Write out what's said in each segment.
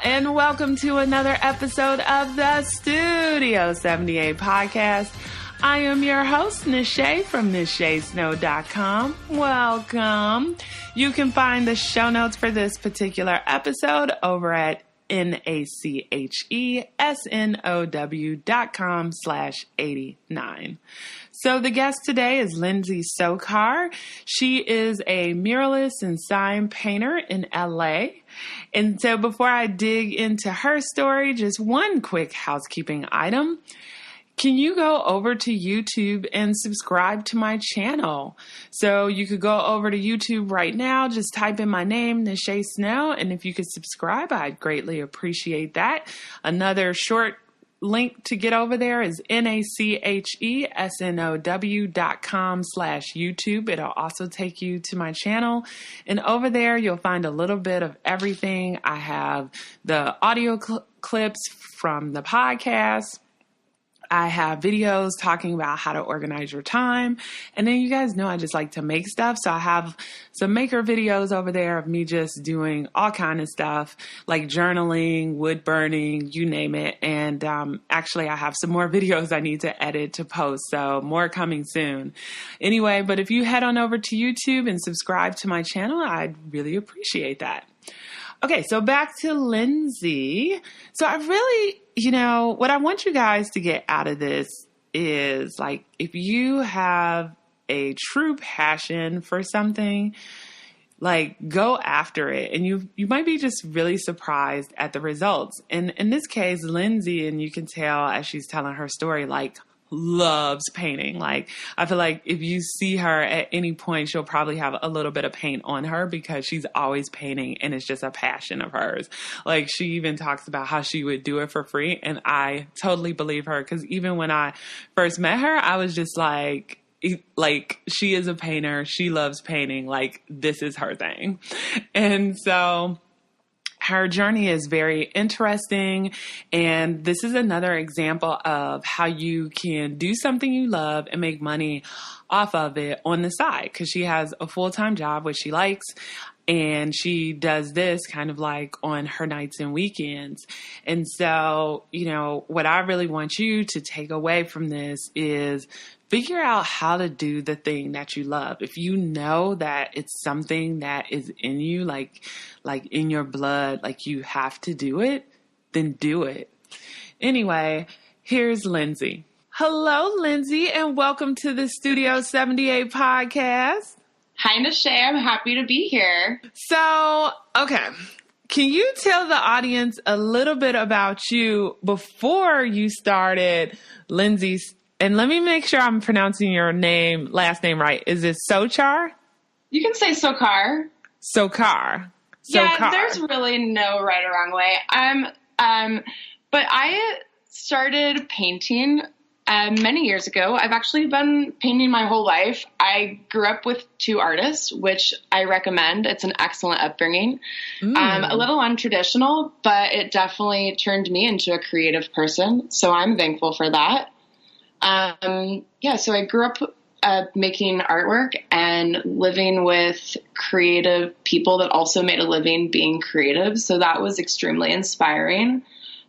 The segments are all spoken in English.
and welcome to another episode of the Studio 78 podcast. I am your host, Nache from NacheSnow.com. Welcome. You can find the show notes for this particular episode over at NacheSnow.com/89. So the guest today is Lindsay Sokar. She is a muralist and sign painter in LA. And so before I dig into her story, just one quick housekeeping item. Can you go over to YouTube and subscribe to my channel? So you could go over to YouTube right now, just type in my name, Nache Snow, and if you could subscribe, I'd greatly appreciate that. Another short link to get over there is NacheSnow.com/YouTube. It'll also take you to my channel. And over there, you'll find a little bit of everything. I have the audio clips from the podcast. I have videos talking about how to organize your time. And then you guys know I just like to make stuff. So I have some maker videos over there of me just doing all kind of stuff like journaling, wood burning, you name it. And actually I have some more videos I need to edit to post. So more coming soon. Anyway, but if you head on over to YouTube and subscribe to my channel, I'd really appreciate that. Okay, so back to Lindsay. So I really, what I want you guys to get out of this is like, if you have a true passion for something, like go after it. And you might be just really surprised at the results. And in this case, Lindsay, and you can tell as she's telling her story, like, loves painting. Like, I feel like if you see her at any point, she'll probably have a little bit of paint on her because she's always painting and it's just a passion of hers. Like, she even talks about how she would do it for free. And I totally believe her because even when I first met her, I was just like, she is a painter. She loves painting. Like, this is her thing. And so her journey is very interesting, and this is another example of how you can do something you love and make money off of it on the side, because she has a full-time job, which she likes, and she does this kind of like on her nights and weekends. And so, what I really want you to take away from this is figure out how to do the thing that you love. If you know that it's something that is in you, like in your blood, like you have to do it, then do it. Anyway, here's Lindsay. Hello, Lindsay, and welcome to the Studio 78 podcast. Hi, Nache. I'm happy to be here. So, okay. Can you tell the audience a little bit about you before you started Lindsay's? And let me make sure I'm pronouncing your last name right. Is it Sochar? You can say Sokar. Sokar. Yeah, there's really no right or wrong way. But I started painting many years ago. I've actually been painting my whole life. I grew up with two artists, which I recommend. It's an excellent upbringing. A little untraditional, but it definitely turned me into a creative person. So I'm thankful for that. So I grew up making artwork and living with creative people that also made a living being creative. So that was extremely inspiring.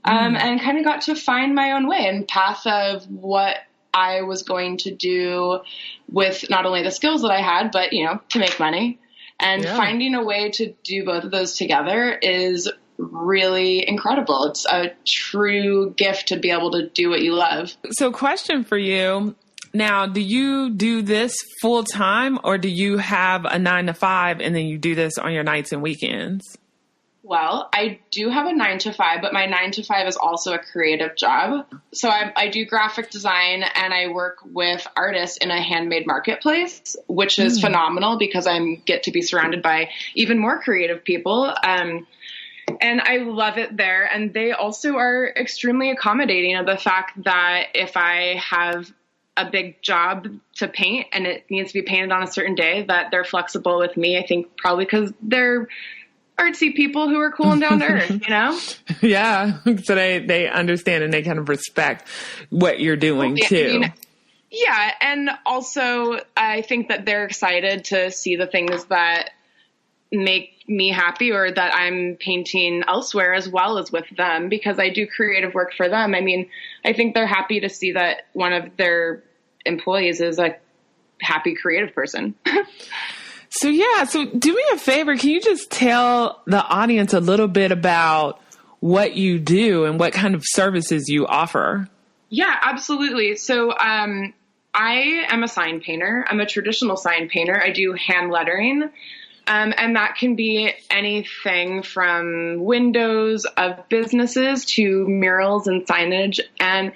And kind of got to find my own way and path of what I was going to do with not only the skills that I had, but, to make money. And finding a way to do both of those together is really incredible. It's a true gift to be able to do what you love. So question for you. Now, do you do this full time or do you have a 9-to-5 and then you do this on your nights and weekends? Well, I do have a 9-to-5, but my 9-to-5 is also a creative job. So I do graphic design and I work with artists in a handmade marketplace, which is phenomenal because I get to be surrounded by even more creative people. And I love it there. And they also are extremely accommodating of the fact that if I have a big job to paint and it needs to be painted on a certain day, that they're flexible with me. I think probably because they're artsy people who are cool and down to earth, Yeah. So they understand and they kind of respect what you're doing too. Yeah. And also I think that they're excited to see the things that make me happy, or that I'm painting elsewhere as well as with them, because I do creative work for them. I mean, I think they're happy to see that one of their employees is a happy creative person. So do me a favor. Can you just tell the audience a little bit about what you do and what kind of services you offer? Yeah, absolutely. So, I am a sign painter. I'm a traditional sign painter. I do hand lettering. And that can be anything from windows of businesses to murals and signage. And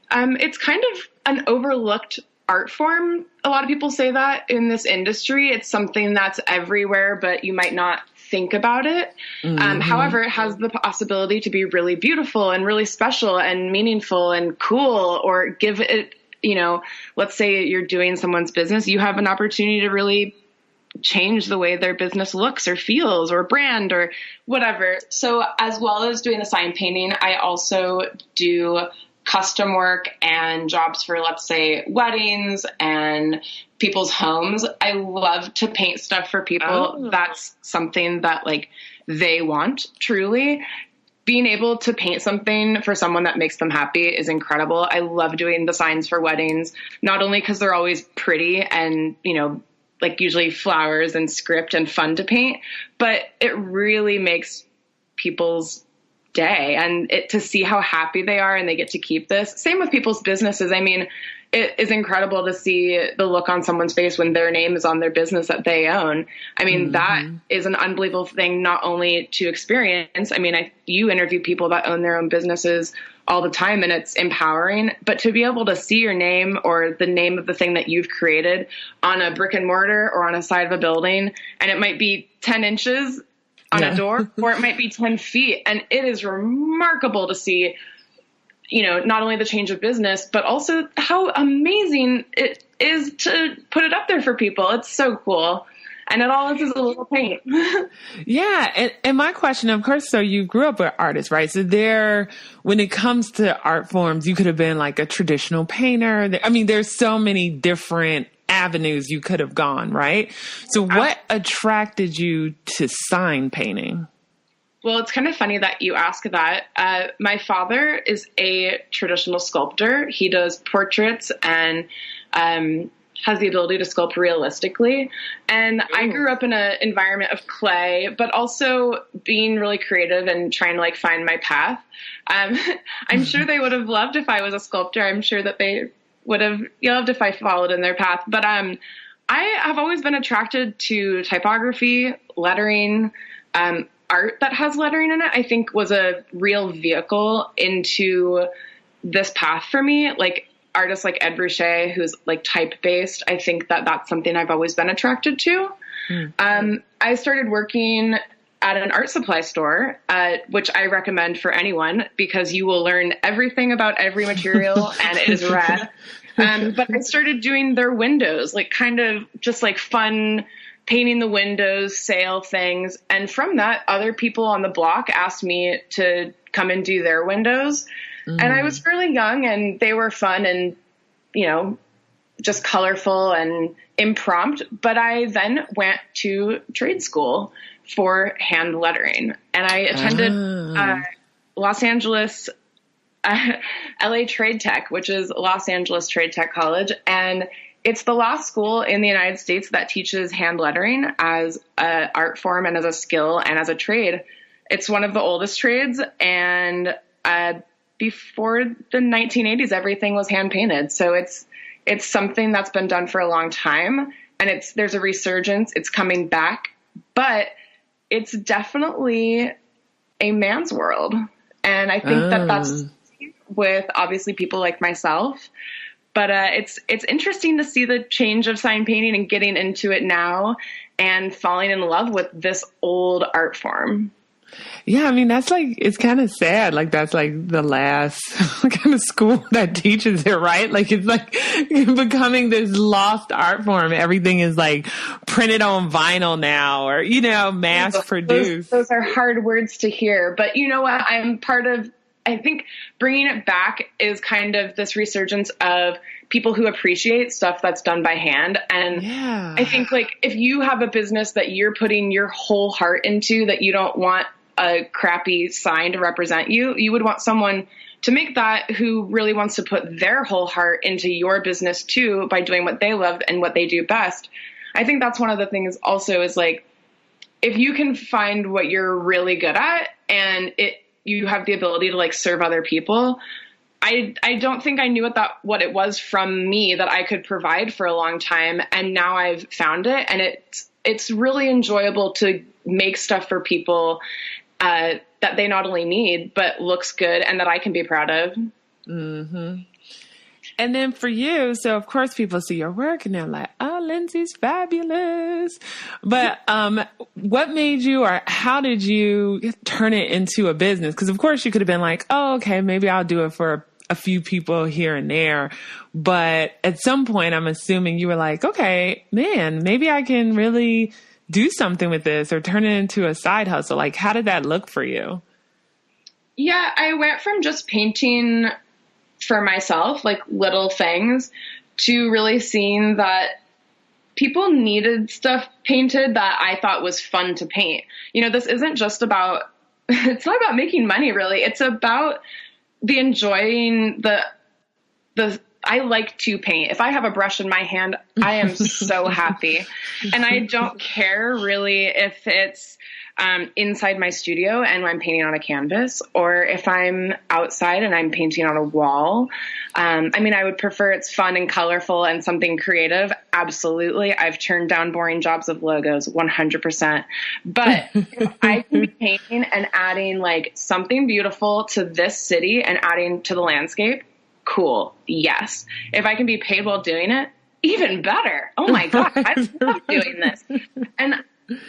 it's kind of an overlooked art form. A lot of people say that in this industry. It's something that's everywhere, but you might not think about it. However, it has the possibility to be really beautiful and really special and meaningful and cool, or give it, let's say you're doing someone's business, you have an opportunity to really change the way their business looks or feels or brand or whatever. So as well as doing the sign painting, I also do custom work and jobs for, let's say, weddings and people's homes. I love to paint stuff for people. Oh. That's something that they want, truly. Being able to paint something for someone that makes them happy is incredible. I love doing the signs for weddings, not only because they're always pretty and, usually flowers and script and fun to paint, but it really makes people's day and to see how happy they are and they get to keep this. Same with people's businesses. I mean, it is incredible to see the look on someone's face when their name is on their business that they own. I mean, that is an unbelievable thing, not only to experience. I mean, you interview people that own their own businesses all the time, and it's empowering, but to be able to see your name or the name of the thing that you've created on a brick and mortar or on a side of a building, and it might be 10 inches on a door, or it might be 10 feet. And it is remarkable to see, not only the change of business, but also how amazing it is to put it up there for people. It's so cool. And it all is a little paint. Yeah. And my question, of course, so you grew up with artists, right? So when it comes to art forms, you could have been like a traditional painter. I mean, there's so many different avenues you could have gone, right? So what attracted you to sign painting? Well, it's kind of funny that you ask that. My father is a traditional sculptor. He does portraits and has the ability to sculpt realistically. And I grew up in an environment of clay, but also being really creative and trying to find my path. I'm sure they would have loved if I was a sculptor. I'm sure that they would have loved if I followed in their path. But I have always been attracted to typography, lettering, art that has lettering in it. I think was a real vehicle into this path for me. Artists like Ed Ruscha, who's type-based, I think that that's something I've always been attracted to. I started working at an art supply store, which I recommend for anyone because you will learn everything about every material and it is rad. But I started doing their windows, kind of just fun painting the windows, sale things. And from that, other people on the block asked me to come and do their windows. And I was fairly young and they were fun and, just colorful and impromptu. But I then went to trade school for hand lettering. And I attended Los Angeles, LA Trade Tech, which is Los Angeles Trade Tech College. And it's the last school in the United States that teaches hand lettering as an art form and as a skill and as a trade. It's one of the oldest trades. And before the 1980s, everything was hand painted. So it's something that's been done for a long time, and there's a resurgence. It's coming back, but it's definitely a man's world. And I think that's with obviously people like myself, but it's interesting to see the change of sign painting and getting into it now and falling in love with this old art form. Yeah, I mean, that's it's kind of sad. That's the last kind of school that teaches it, right? It's becoming this lost art form. Everything is printed on vinyl now or, mass produced. Those are hard words to hear. But you know what? I'm part of I think bringing it back is kind of this resurgence of people who appreciate stuff that's done by hand. And I think like if you have a business that you're putting your whole heart into, that you don't want a crappy sign to represent you, you would want someone to make that who really wants to put their whole heart into your business too, by doing what they love and what they do best. I think that's one of the things also is like, if you can find what you're really good at and you have the ability to like serve other people. I don't think I knew what it was from me that I could provide for a long time. And now I've found it, and it's really enjoyable to make stuff for people that they not only need, but looks good and that I can be proud of. Mm-hmm. And then for you, so of course people see your work and they're like, oh, Lindsay's fabulous. But what made you, or how did you turn it into a business? Because of course you could have been like, oh, okay, maybe I'll do it for a few people here and there. But at some point, I'm assuming you were like, okay, man, maybe I can really do something with this or turn it into a side hustle. Like, how did that look for you? Yeah, I went from just painting for myself, like little things, to really seeing that people needed stuff painted that I thought was fun to paint. You know, this isn't just about, it's not about making money really. It's about the enjoying I like to paint. If I have a brush in my hand, I am so happy. And I don't care really if it's inside my studio and I'm painting on a canvas, or if I'm outside and I'm painting on a wall. I mean, I would prefer it's fun and colorful and something creative. Absolutely. I've turned down boring jobs of logos 100%. But if I can be painting and adding like something beautiful to this city and adding to the landscape, cool. Yes. If I can be paid while doing it, even better. Oh my God. I love doing this. And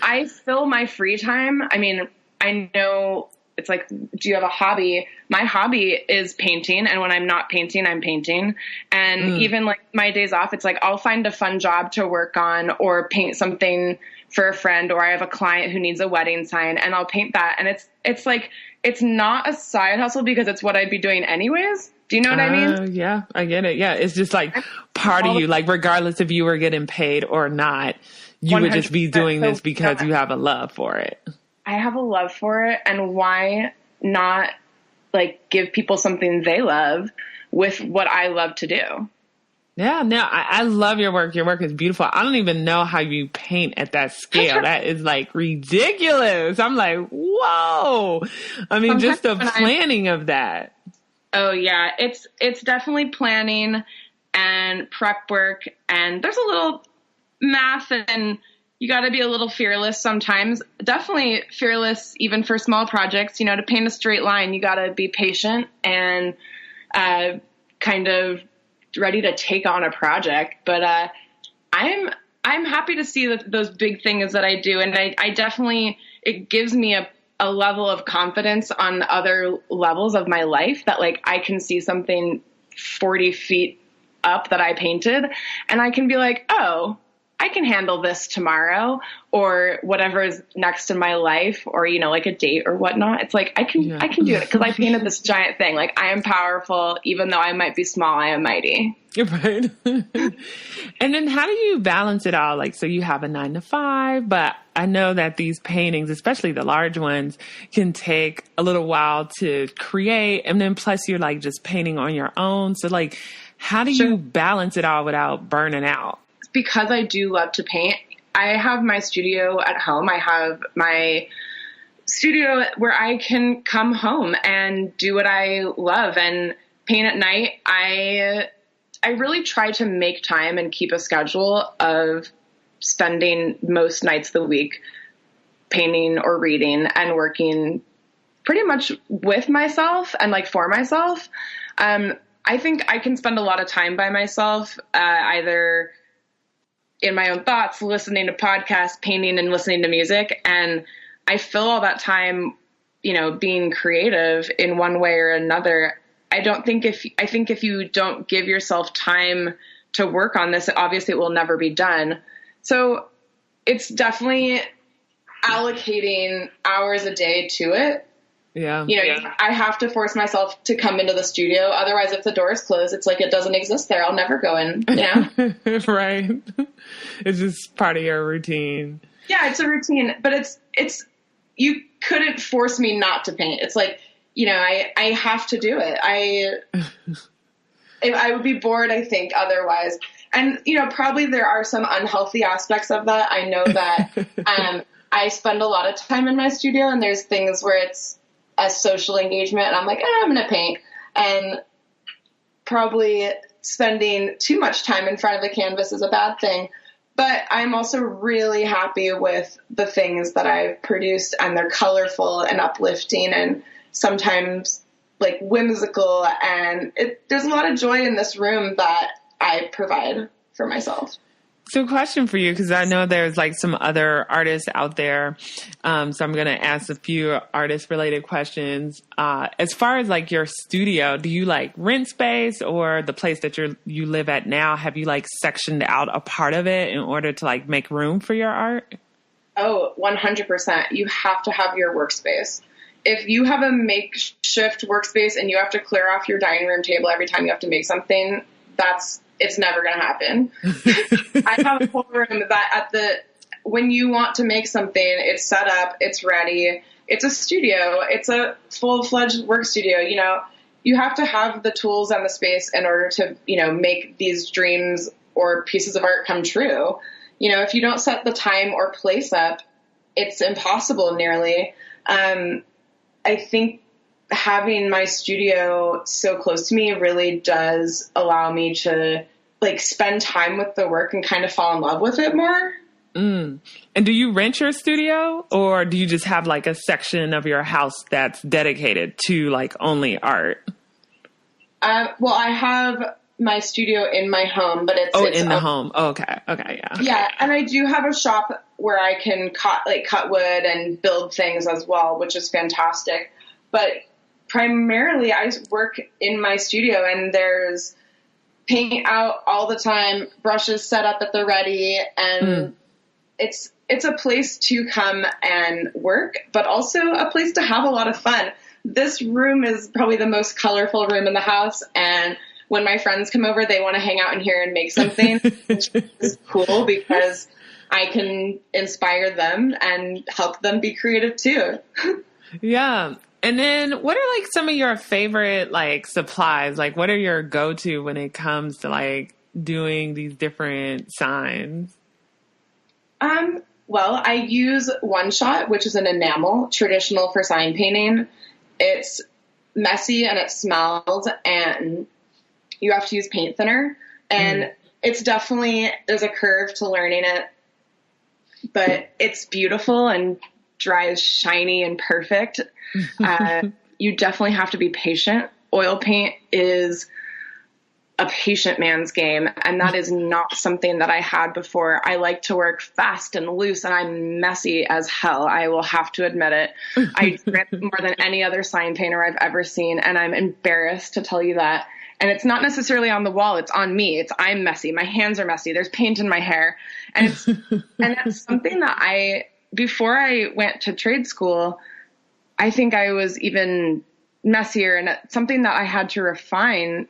I fill my free time. I mean, I know it's like, do you have a hobby? My hobby is painting. And when I'm not painting, I'm painting. And even like my days off, it's like, I'll find a fun job to work on or paint something for a friend, or I have a client who needs a wedding sign and I'll paint that. And it's like, it's not a side hustle because it's what I'd be doing anyways. Do you know what I mean? Yeah, I get it. Yeah. It's just like part of you, like regardless if you were getting paid or not, you would just be doing this because you have a love for it. I have a love for it. And why not like give people something they love with what I love to do? Yeah, no, I love your work. Your work is beautiful. I don't even know how you paint at that scale. That is like ridiculous. I'm like, whoa. I mean, just the planning of that. Oh yeah. It's definitely planning and prep work. And there's a little math, and you got to be a little fearless sometimes. Definitely fearless even for small projects. You know, to paint a straight line, you got to be patient and kind of ready to take on a project. But I'm happy to see those big things that I do, and I definitely, it gives me a level of confidence on other levels of my life that like I can see something 40 feet up that I painted, and I can be like, oh, I can handle this tomorrow, or whatever is next in my life, or, you know, like a date or whatnot. It's like, I can do it because I painted this giant thing. Like, I am powerful. Even though I might be small, I am mighty. You're right. And then how do you balance it all? Like, so you have a 9-to-5, but I know that these paintings, especially the large ones, can take a little while to create. And then plus you're like just painting on your own. So like, how do you balance it all without burning out? Because I do love to paint. I have my studio at home. I have my studio where I can come home and do what I love and paint at night. I really try to make time and keep a schedule of spending most nights of the week painting or reading and working pretty much with myself and like for myself. I think I can spend a lot of time by myself, either in my own thoughts, listening to podcasts, painting, and listening to music. And I fill all that time, you know, being creative in one way or another. I think if you don't give yourself time to work on this, obviously it will never be done. So it's definitely allocating hours a day to it. Yeah. I have to force myself to come into the studio. Otherwise, if the door is closed, it's like it doesn't exist there. I'll never go in, Right. It's just part of your routine. Yeah, it's a routine, but it's you couldn't force me not to paint. It's like, I have to do it. I would be bored, I think, otherwise. And, probably there are some unhealthy aspects of that. I know that I spend a lot of time in my studio, and there's things where it's a social engagement, and I'm like, I'm going to paint. And probably spending too much time in front of a canvas is a bad thing. But I'm also really happy with the things that I've produced, and they're colorful and uplifting and sometimes like whimsical. And there's a lot of joy in this room that I provide for myself. So question for you, because I know there's like some other artists out there. So I'm going to ask a few artist related questions. As far as like your studio, do you like rent space, or the place that you live at now? Have you like sectioned out a part of it in order to like make room for your art? Oh, 100%. You have to have your workspace. If you have a makeshift workspace and you have to clear off your dining room table every time you have to make something, it's never going to happen. I have a whole room that when you want to make something, it's set up, it's ready. It's a studio. It's a full-fledged work studio. You have to have the tools and the space in order to, make these dreams or pieces of art come true. If you don't set the time or place up, it's impossible nearly. I think having my studio so close to me really does allow me to like spend time with the work and kind of fall in love with it more. And do you rent your studio, or do you just have like a section of your house that's dedicated to like only art? Well, I have my studio in my home, but it's in the home. Oh, okay. Okay. Yeah. Yeah. And I do have a shop where I can cut wood and build things as well, which is fantastic. But primarily I work in my studio, and there's paint out all the time, brushes set up at the ready, and it's a place to come and work, but also a place to have a lot of fun. This room is probably the most colorful room in the house, and when my friends come over, they want to hang out in here and make something, which is cool because I can inspire them and help them be creative too. Yeah. And then what are like some of your favorite like supplies? Like what are your go-to when it comes to like doing these different signs? Well, I use One Shot, which is an enamel, traditional for sign painting. It's messy and it smells, and you have to use paint thinner. And it's definitely, there's a curve to learning it, but it's beautiful and dries shiny and perfect. You definitely have to be patient. Oil paint is a patient man's game, and that is not something that I had before. I like to work fast and loose, and I'm messy as hell. I will have to admit it. I drip more than any other sign painter I've ever seen, and I'm embarrassed to tell you that. And it's not necessarily on the wall. It's on me. I'm messy. My hands are messy. There's paint in my hair. And that's something that before I went to trade school, I think I was even messier, and something that I had to refine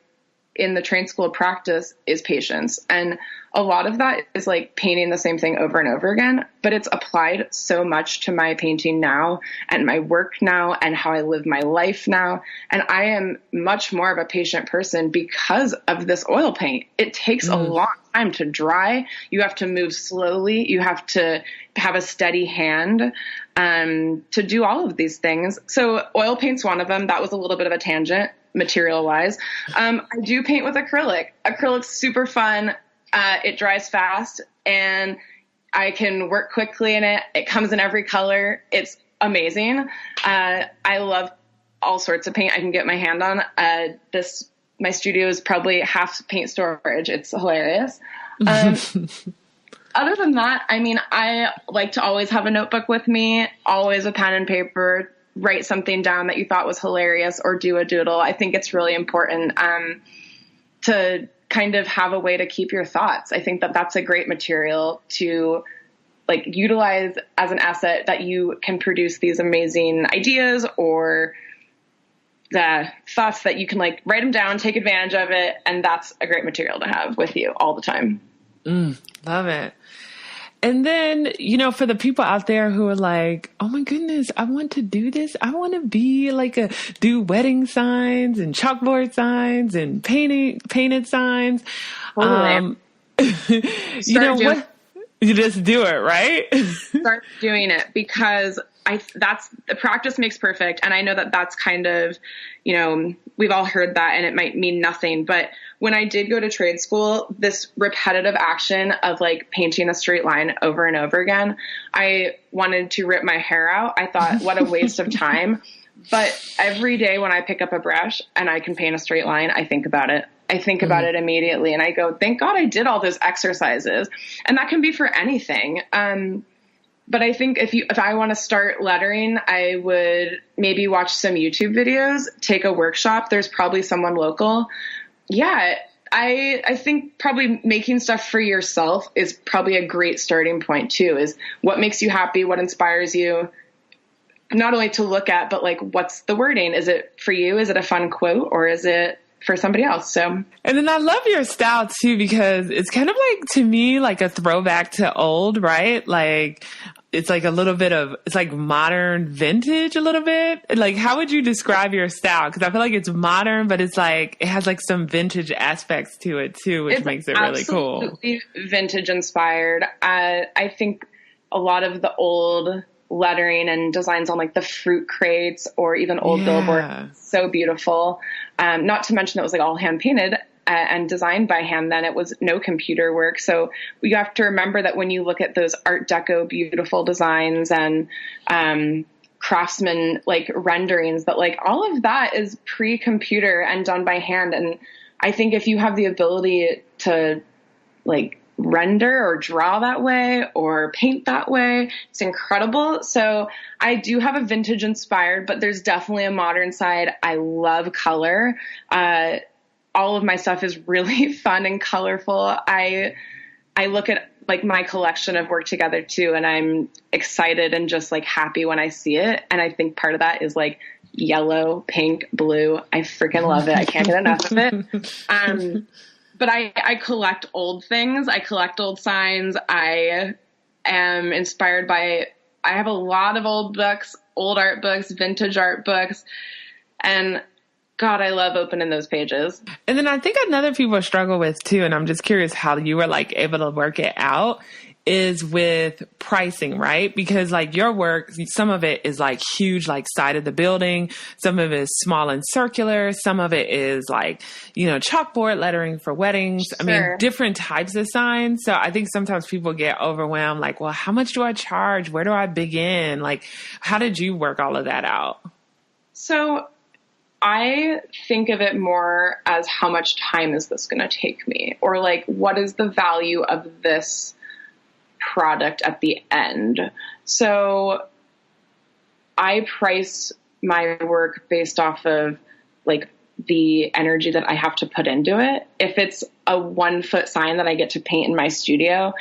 in the trade school practice is patience. And a lot of that is like painting the same thing over and over again, but it's applied so much to my painting now and my work now and how I live my life now. And I am much more of a patient person because of this oil paint. It takes a long time to dry. You have to move slowly. You have to have a steady hand to do all of these things. So oil paint's one of them. That was a little bit of a tangent material wise. I do paint with acrylic. Acrylic's super fun. It dries fast and I can work quickly in it. It comes in every color. It's amazing. I love all sorts of paint I can get my hand on. My studio is probably half paint storage. It's hilarious. Other than that, I mean, I like to always have a notebook with me, always a pen and paper, write something down that you thought was hilarious or do a doodle. I think it's really important to kind of have a way to keep your thoughts. I think that that's a great material to like utilize as an asset that you can produce these amazing ideas or the thoughts that you can like write them down, take advantage of it. And that's a great material to have with you all the time. Love it. And then, for the people out there who are like, oh my goodness, I want to do this. I want to be do wedding signs and chalkboard signs and painted signs. Totally. What? You just do it, right? Start doing it because the practice makes perfect. And I know that that's kind of, we've all heard that and it might mean nothing, but when I did go to trade school, this repetitive action of like painting a straight line over and over again, I wanted to rip my hair out. I thought, what a waste of time. But every day when I pick up a brush and I can paint a straight line, I think about it. I think about it immediately and I go, thank God I did all those exercises. And that can be for anything. But I think if I want to start lettering, I would maybe watch some YouTube videos, take a workshop. There's probably someone local. Yeah. I think probably making stuff for yourself is probably a great starting point too, is what makes you happy, what inspires you, not only to look at, but like, what's the wording? Is it for you? Is it a fun quote or is it for somebody else? So, and then I love your style too, because it's kind of like, to me, like a throwback to old, right? Like, it's like a little bit of, it's like modern vintage a little bit. Like, how would you describe your style? Because I feel like it's modern, but it's like, it has like some vintage aspects to it too, which makes it really cool. Absolutely vintage inspired. I think a lot of the old lettering and designs on like the fruit crates or even old billboards, so beautiful. Not to mention that it was like all hand painted and designed by hand. Then it was no computer work. So you have to remember that when you look at those Art Deco beautiful designs and craftsman like renderings, that like all of that is pre-computer and done by hand. And I think if you have the ability to like render or draw that way or paint that way, it's incredible. So I do have a vintage inspired, but there's definitely a modern side. I love color. All of my stuff is really fun and colorful. I look at like my collection of work together too, and I'm excited and just like happy when I see it. And I think part of that is like yellow, pink, blue. I freaking love it. I can't get enough of it. But I collect old things. I collect old signs. I am inspired by, I have a lot of old books, old art books, vintage art books, and God, I love opening those pages. And then I think another people struggle with too, and I'm just curious how you were like able to work it out, is with pricing, right? Because like your work, some of it is like huge, like side of the building. Some of it is small and circular. Some of it is like, chalkboard lettering for weddings. Sure. I mean, different types of signs. So I think sometimes people get overwhelmed, like, well, how much do I charge? Where do I begin? Like, how did you work all of that out? So I think of it more as how much time is this going to take me? Or like, what is the value of this product at the end? So I price my work based off of like the energy that I have to put into it. If it's a 1 foot sign that I get to paint in my studio,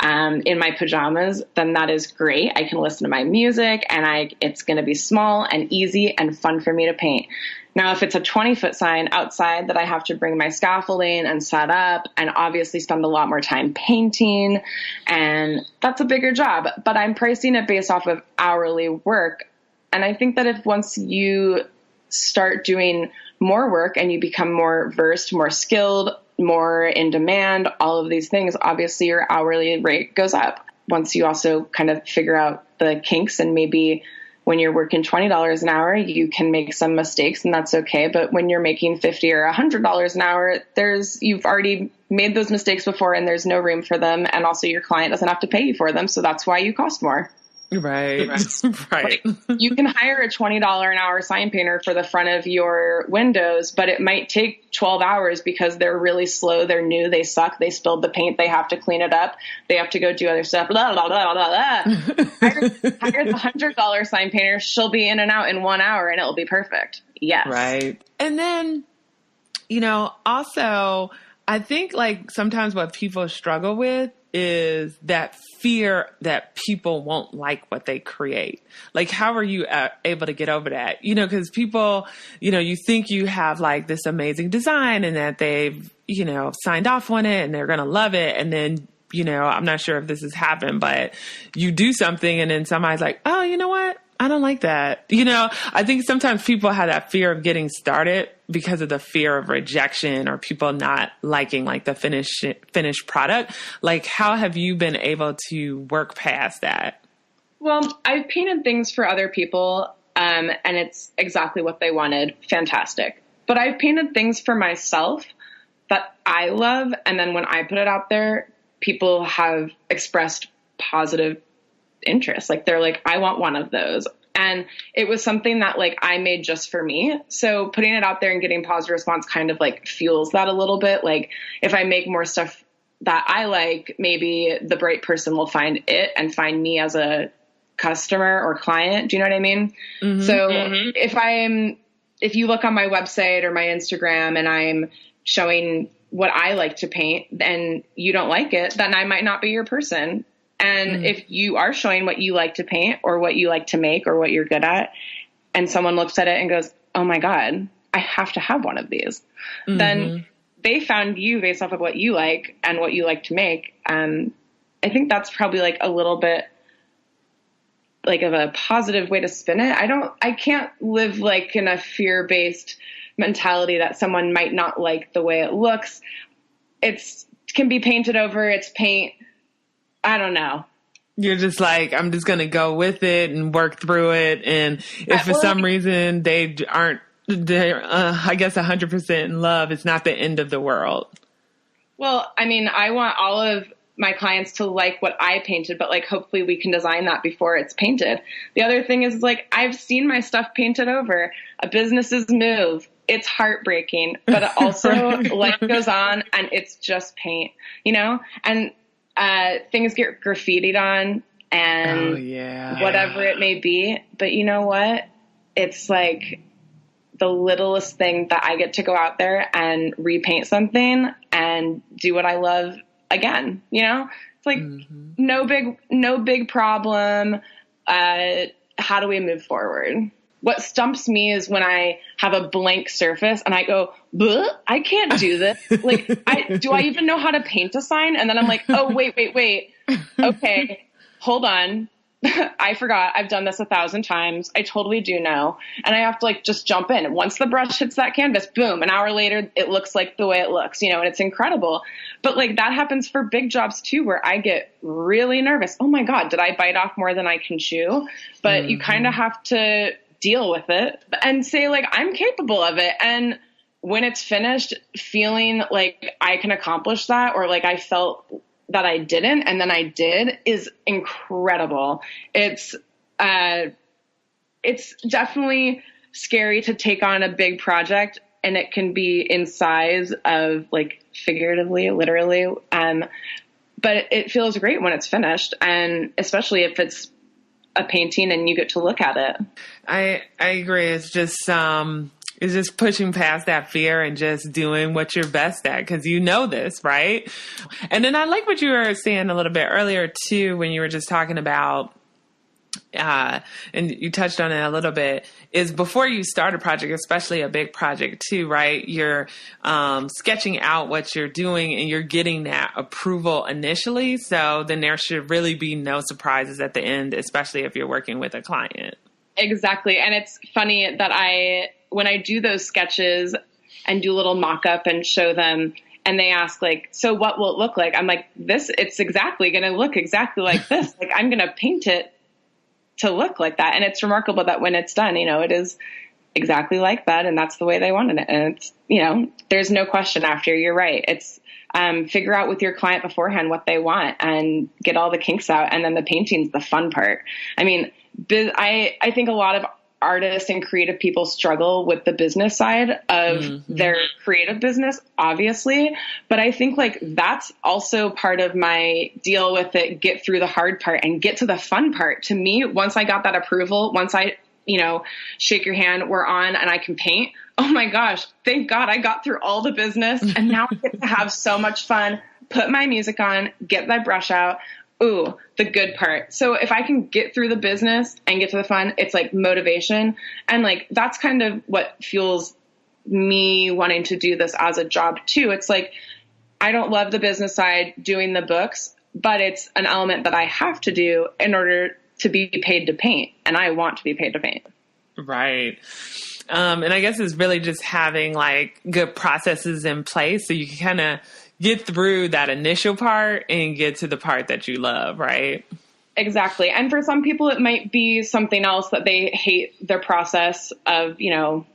in my pajamas, then that is great. I can listen to my music and it's going to be small and easy and fun for me to paint. Now, if it's a 20 foot sign outside that I have to bring my scaffolding and set up and obviously spend a lot more time painting, and that's a bigger job, but I'm pricing it based off of hourly work. And I think that if once you start doing more work and you become more versed, more skilled, more in demand, all of these things, obviously your hourly rate goes up. Once you also kind of figure out the kinks, and maybe when you're working $20 an hour, you can make some mistakes and that's okay. But when you're making $50 or $100 an hour, you've already made those mistakes before and there's no room for them. And also your client doesn't have to pay you for them. So that's why you cost more. Right. Right. You can hire a $20 an hour sign painter for the front of your windows, but it might take 12 hours because they're really slow. They're new. They suck. They spilled the paint. They have to clean it up. They have to go do other stuff. Blah, blah, blah, blah, blah. Hire the $100 sign painter. She'll be in and out in 1 hour and it'll be perfect. Yes. Right. And then, also I think like sometimes what people struggle with is that fear that people won't like what they create. Like, how are you able to get over that? You know, because people, you know, you think you have like this amazing design and that they've, you know, signed off on it and they're going to love it. And then, you know, I'm not sure if this has happened, but you do something and then somebody's like, oh, you know what? I don't like that. You know, I think sometimes people have that fear of getting started because of the fear of rejection or people not liking like the finished product. Like, how have you been able to work past that? Well, I've painted things for other people, and it's exactly what they wanted. Fantastic. But I've painted things for myself that I love. And then when I put it out there, people have expressed positive interest. Like, they're like, I want one of those. And it was something that like I made just for me. So putting it out there and getting positive response kind of like fuels that a little bit. Like, if I make more stuff that I like, maybe the right person will find it and find me as a customer or client. Do you know what I mean? Mm-hmm. So if you look on my website or my Instagram and I'm showing what I like to paint and you don't like it, then I might not be your person. And if you are showing what you like to paint or what you like to make or what you're good at, and someone looks at it and goes, oh my God, I have to have one of these, then they found you based off of what you like and what you like to make. I think that's probably like a little bit like of a positive way to spin it. I can't live like in a fear-based mentality that someone might not like the way it looks. Can be painted over. It's paint. I don't know. You're just like, I'm just going to go with it and work through it. And if for some reason they're, I guess 100% in love, it's not the end of the world. Well, I mean, I want all of my clients to like what I painted, but like, hopefully we can design that before it's painted. The other thing is like, I've seen my stuff painted over. A business's move. It's heartbreaking, but also life goes on and it's just paint, you know? And things get graffitied on and whatever it may be. But you know what? It's like the littlest thing that I get to go out there and repaint something and do what I love again. You know, it's like no big problem. How do we move forward? What stumps me is when I have a blank surface and I go, I can't do this. Like, do I even know how to paint a sign? And then I'm like, oh, wait. Okay, hold on. I forgot. I've done this 1,000 times. I totally do know. And I have to like just jump in. And once the brush hits that canvas, boom, an hour later, it looks like the way it looks, you know, and it's incredible. But like that happens for big jobs too, where I get really nervous. Oh my God, did I bite off more than I can chew? But you kind of have to deal with it and say like, I'm capable of it. And when it's finished, feeling like I can accomplish that, or like I felt that I didn't and then I did, is incredible. It's definitely scary to take on a big project, and it can be in size of like figuratively, literally. But it feels great when it's finished, and especially if it's a painting and you get to look at it. I agree. It's just pushing past that fear and just doing what you're best at, because you know this, right? And then I like what you were saying a little bit earlier too, when you were just talking about, and you touched on it a little bit, is before you start a project, especially a big project too, right? You're sketching out what you're doing and you're getting that approval initially. So then there should really be no surprises at the end, especially if you're working with a client. Exactly. And it's funny that when I do those sketches and do a little mock-up and show them, and they ask like, so what will it look like? I'm like, it's exactly going to look exactly like this. Like, I'm going to paint it to look like that. And it's remarkable that when it's done, you know, it is exactly like that. And that's the way they wanted it. And it's, you know, there's no question after. You're right. It's figure out with your client beforehand what they want and get all the kinks out. And then the painting's the fun part. I mean, I think a lot of artists and creative people struggle with the business side of their creative business, obviously. But I think like that's also part of my deal with it. Get through the hard part and get to the fun part. To me, once I got that approval, once I, you know, shake your hand, we're on and I can paint, oh my gosh, thank God I got through all the business and now I get to have so much fun, put my music on, get my brush out. Ooh, the good part. So if I can get through the business and get to the fun, it's like motivation. And like, that's kind of what fuels me wanting to do this as a job too. It's like, I don't love the business side doing the books, but it's an element that I have to do in order to be paid to paint. And I want to be paid to paint. Right. And I guess it's really just having like good processes in place so you can kind of get through that initial part and get to the part that you love, right? Exactly. And for some people, it might be something else that they hate their process of, you know,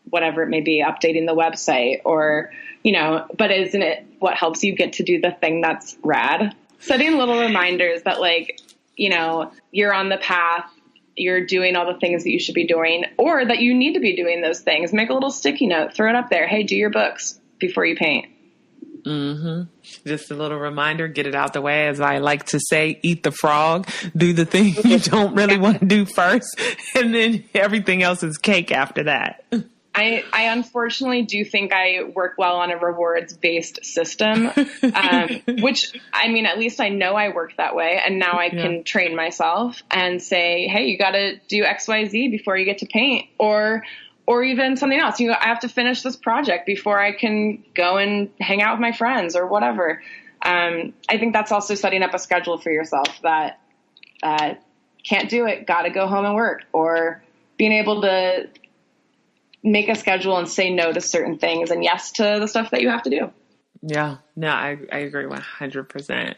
whatever it may be, updating the website or, you know, but isn't it what helps you get to do the thing that's rad? Setting little reminders that like, you know, you're on the path, you're doing all the things that you should be doing, or that you need to be doing those things. Make a little sticky note, throw it up there. Hey, do your books before you paint. Mm-hmm. Just a little reminder, get it out the way. As I like to say, eat the frog, do the thing you don't really want to do first, and then everything else is cake after that. I unfortunately do think I work well on a rewards-based system, which, I mean, at least I know I work that way, and now I can train myself and say, hey, you got to do X, Y, Z before you get to paint, or even something else. You know, I have to finish this project before I can go and hang out with my friends or whatever. I think that's also setting up a schedule for yourself that can't do it, got to go home and work, or being able to make a schedule and say no to certain things and yes to the stuff that you have to do. Yeah, no, I agree 100%.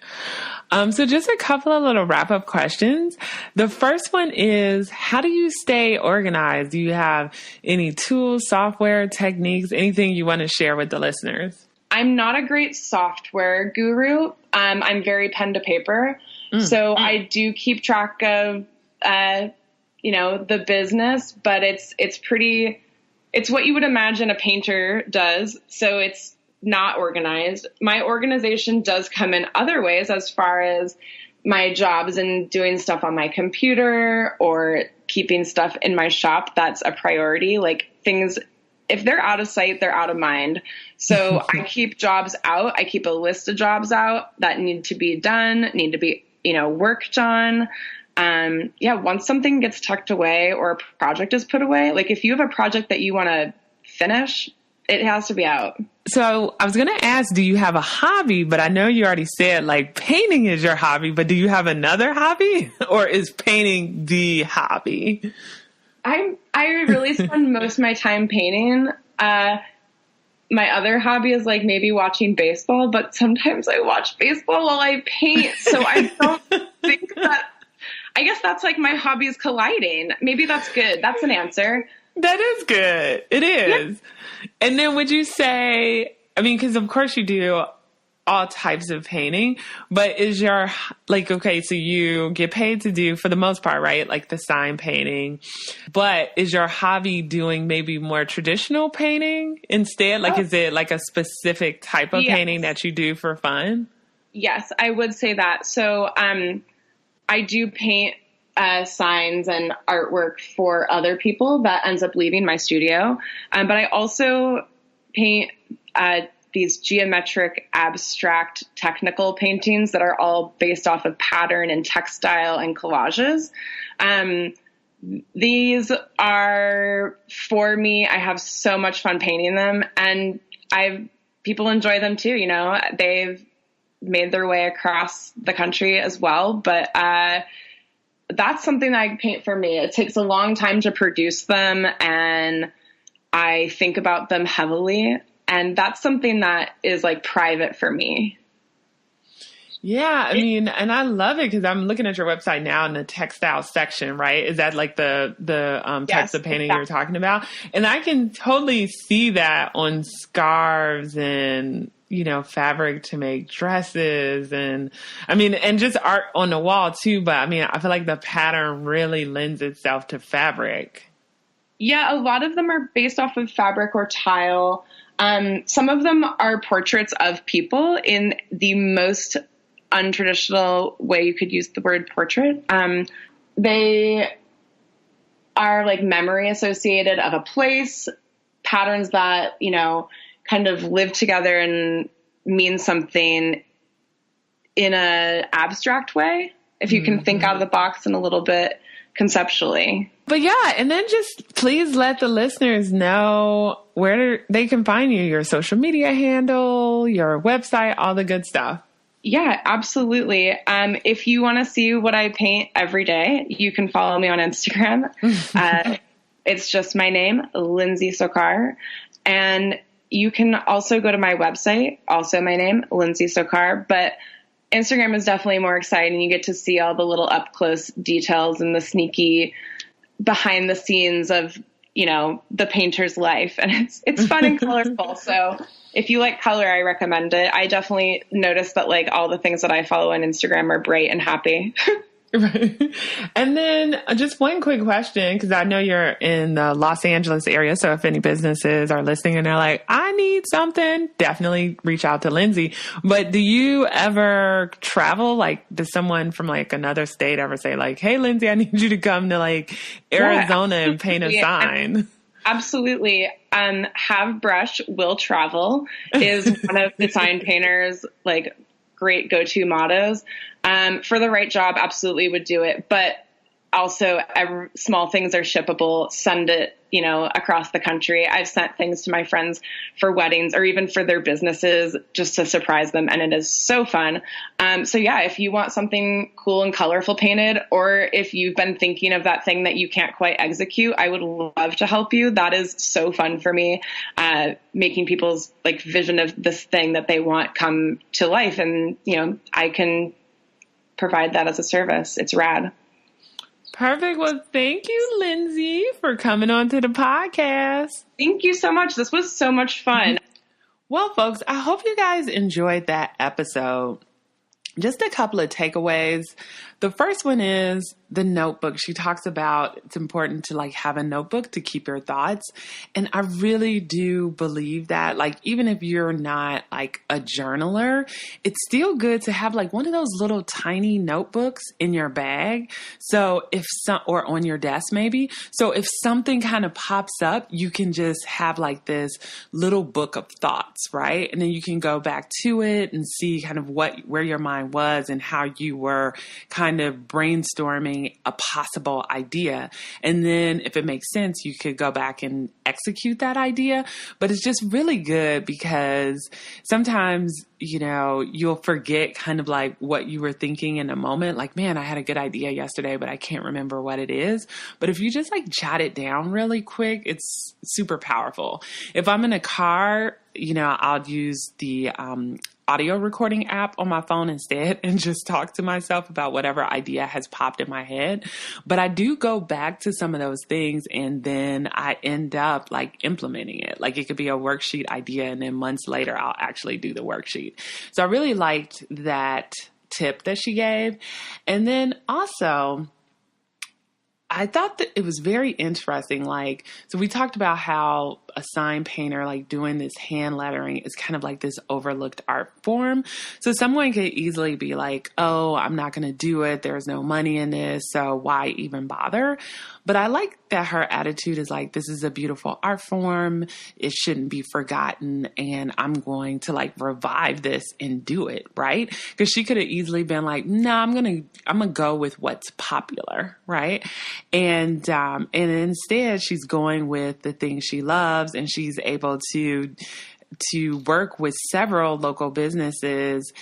So just a couple of little wrap-up questions. The first one is, how do you stay organized? Do you have any tools, software, techniques, anything you want to share with the listeners? I'm not a great software guru. I'm very pen to paper. So I do keep track of, you know, the business, but it's what you would imagine a painter does. So it's not organized. My organization does come in other ways as far as my jobs and doing stuff on my computer or keeping stuff in my shop. That's a priority. Like things, if they're out of sight, they're out of mind. So I keep jobs out. I keep a list of jobs out that need to be done, need to be, you know, worked on. Once something gets tucked away or a project is put away, like if you have a project that you want to finish, it has to be out. So I was going to ask, do you have a hobby? But I know you already said like painting is your hobby, but do you have another hobby or is painting the hobby? I really spend most of my time painting. My other hobby is like maybe watching baseball, but sometimes I watch baseball while I paint. So I don't think that, I guess that's like my hobbies colliding. Maybe that's good. That's an answer. That is good. It is. Yeah. And then would you say, I mean, because of course you do all types of painting, but is your, like, okay, so you get paid to do, for the most part, right? Like the sign painting, but is your hobby doing maybe more traditional painting instead? Like, is it like a specific type of painting that you do for fun? Yes, I would say that. So, I do paint signs and artwork for other people that ends up leaving my studio. But I also paint these geometric, abstract, technical paintings that are all based off of pattern and textile and collages. These are for me. I have so much fun painting them, and people enjoy them too. You know, they've made their way across the country as well, but that's something that I paint for me. It takes a long time to produce them, and I think about them heavily, and that's something that is like private for me. Yeah, I mean, and I love it because I'm looking at your website now in the textile section, right? Is that like the types of painting you're talking about? And I can totally see that on scarves and, you know, fabric to make dresses and, I mean, and just art on the wall too. But I mean, I feel like the pattern really lends itself to fabric. Yeah, a lot of them are based off of fabric or tile. Some of them are portraits of people in the most untraditional way you could use the word portrait. They are like memory associated of a place, patterns that, kind of live together and mean something in a abstract way, if you can think out of the box and a little bit conceptually. But yeah, and then just please let the listeners know where they can find you, your social media handle, your website, all the good stuff. Yeah, absolutely. If you want to see what I paint every day, you can follow me on Instagram. It's just my name, Lindsay Sokar. And you can also go to my website, also my name, Lindsay Sokar. But Instagram is definitely more exciting. You get to see all the little up close details and the sneaky behind the scenes of, the painter's life. And it's fun and colorful. So if you like color, I recommend it. I definitely noticed that all the things that I follow on Instagram are bright and happy. Right. And then just one quick question, because I know you're in the Los Angeles area. So if any businesses are listening and they're like, I need something, definitely reach out to Lindsay. But do you ever travel? Does someone from another state ever say hey, Lindsay, I need you to come to Arizona and paint a sign? Absolutely. Have Brush Will Travel is one of the sign painters, great go-to mottos. For the right job, absolutely would do it. But also small things are shippable. Send it, across the country. I've sent things to my friends for weddings or even for their businesses just to surprise them. And it is so fun. So yeah, if you want something cool and colorful painted, or if you've been thinking of that thing that you can't quite execute, I would love to help you. That is so fun for me. Making people's vision of this thing that they want come to life. And, I can provide that as a service. It's rad. Perfect. Well, thank you, Lindsay, for coming on to the podcast. Thank you so much. This was so much fun. Well, folks, I hope you guys enjoyed that episode. Just a couple of takeaways. The first one is the notebook. She talks about it's important to have a notebook to keep your thoughts. And I really do believe that even if you're not a journaler, it's still good to have one of those little tiny notebooks in your bag. So or on your desk maybe. So if something kind of pops up, you can just have this little book of thoughts, right? And then you can go back to it and see kind of where your mind was and how you were kind of brainstorming a possible idea. And then if it makes sense, you could go back and execute that idea. But it's just really good because sometimes, you'll forget kind of what you were thinking in a moment. Man, I had a good idea yesterday, but I can't remember what it is. But if you just jot it down really quick, it's super powerful. If I'm in a car, I'll use the audio recording app on my phone instead and just talk to myself about whatever idea has popped in my head. But I do go back to some of those things and then I end up implementing it. It could be a worksheet idea and then months later I'll actually do the worksheet. So I really liked that tip that she gave. And then also, I thought that it was very interesting. So we talked about how a sign painter, doing this hand lettering is kind of this overlooked art form. So someone could easily be oh, I'm not going to do it. There's no money in this. So why even bother? But I like that her attitude is this is a beautiful art form. It shouldn't be forgotten. And I'm going to revive this and do it. Right. Because she could have easily been no, I'm going to go with what's popular. Right. And instead she's going with the things she loves and she's able to work with several local businesses,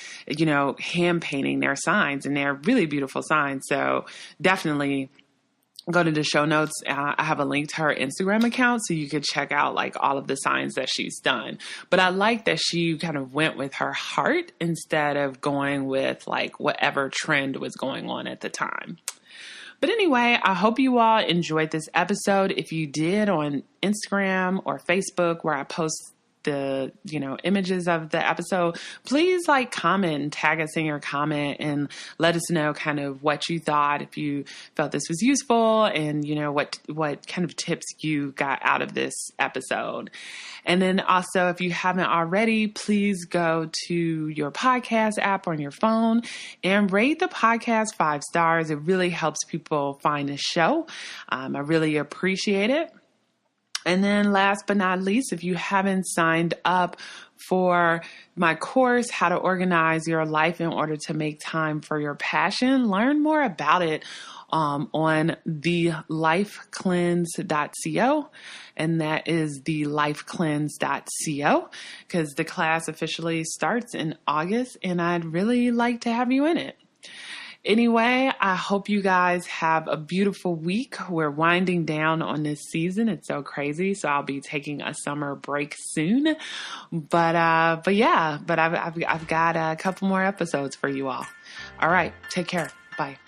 hand painting their signs, and they're really beautiful signs. So definitely go to the show notes. I have a link to her Instagram account so you could check out all of the signs that she's done. But I like that she kind of went with her heart instead of going with whatever trend was going on at the time. But anyway, I hope you all enjoyed this episode. If you did, on Instagram or Facebook where I post the, images of the episode, please comment and tag us in your comment and let us know kind of what you thought, if you felt this was useful and, what kind of tips you got out of this episode. And then also, if you haven't already, please go to your podcast app on your phone and rate the podcast 5 stars. It really helps people find the show. I really appreciate it. And then last but not least, if you haven't signed up for my course, How to Organize Your Life in Order to Make Time for Your Passion, learn more about it on thelifecleanse.co. And that is thelifecleanse.co, because the class officially starts in August and I'd really like to have you in it. Anyway, I hope you guys have a beautiful week. We're winding down on this season. It's so crazy. So I'll be taking a summer break soon. But I've got a couple more episodes for you all. All right. Take care. Bye.